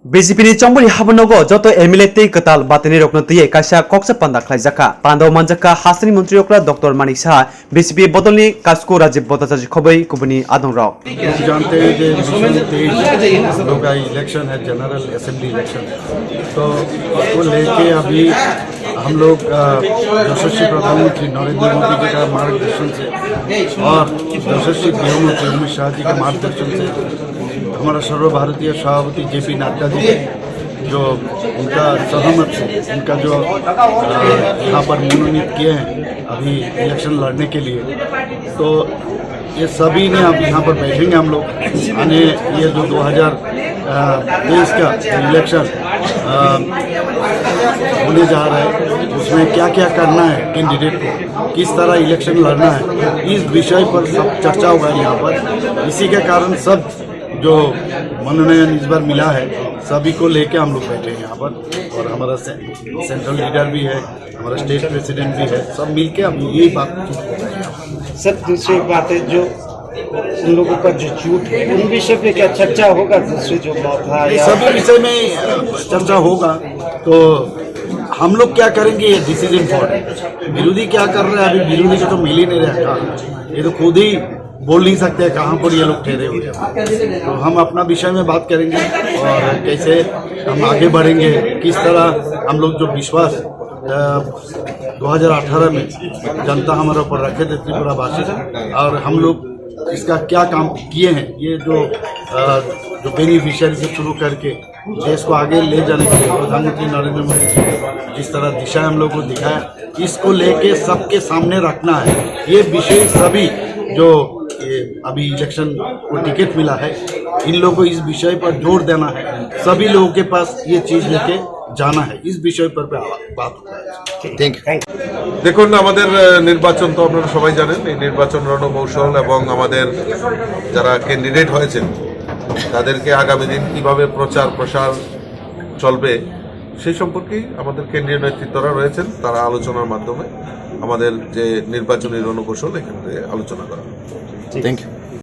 BJP ni chongbori habanogo joto MLA tei ketal batini rokno tei kaisa koksa panda khlaijaka pando manjaka hasani mantri okra Dr. Manik Saha BJP bodolni kasko Rajiv Bhattacharya khobai kubuni adong rok जानते हैं कि mission 23 हम लोग का election है general assembly election तो उसको लेके अभी हम लोग यशस्वी प्रधानमंत्री नरेंद्र मोदी जी का मार्गदर्शन से और यशस्वी गृहमंत्री अमित शाह जी के मार्गदर्शन से हमारा सर्वभारतीय सभापति JP नड्डा जी जो उनका सहमत से उनका जो यहाँ पर मनोनीत किए हैं अभी इलेक्शन लड़ने के लिए तो ये सभी ने अब यहाँ पर बैठेंगे हम लोग आने ये जो 2023 का इलेक्शन होने जा रहा है उसमें क्या क्या करना है कैंडिडेट को किस तरह इलेक्शन लड़ना है इस विषय पर सब चर्चा होगा यहाँ पर इसी के कारण सब जो मनोनयन इस बार मिला है सभी को लेके हम लोग बैठे हैं यहाँ पर और हमारा सेंट्रल लीडर भी है हमारा स्टेट प्रेसिडेंट भी है सब मिलके अब यही बात सर दूसरी बात है जो उन लोगों का जो झूठ है उन विषय पे क्या चर्चा होगा दूसरे जो बात है सभी विषय में चर्चा होगा तो हम लोग क्या करेंगे ये डिसीजन फॉर विरोधी क्या कर रहे हैं अभी विरोधी को तो मिल ही नहीं रहा ये तो खुद ही बोल नहीं सकते कहाँ पर ये लोग ठहरे हुए हैं तो हम अपना विषय में बात करेंगे और कैसे हम आगे बढ़ेंगे किस तरह हम लोग जो विश्वास 2018 में जनता हमारे ऊपर रखे थे त्रिपुरावासी और हम लोग इसका क्या काम किए हैं ये जो बेनिफिशियरी से शुरू करके देश को आगे ले जाने के लिए प्रधानमंत्री नरेंद्र मोदी जी जिस तरह दिशा हम लोग को दिखाया इसको लेके सबके सामने रखना है ये विषय सभी जो ये अभी इलेक्शन को टिकट मिला है इन लोगों को इस विषय पर जोर देना है सभी लोगों के पास ये चीज लेके जाना है इस विषय पर बात होता है থ্যাংক ইউ দেখুন আমাদের নির্বাচন তো আপনারা সবাই জানেন এই নির্বাচন রণকৌশল এবং আমাদের যারা ক্যান্ডিডেট হয়েছেন তাদেরকে আগামী দিন কিভাবে প্রচার প্রসার চলবে সেই সম্পর্কেই আমাদের কেন্দ্রীয় নেতৃত্বরা রয়েছেন তারা আলোচনার মাধ্যমে আমাদের যে নির্বাচনী রণকৌশল এখানে আলোচনা করা থ্যাংক ইউ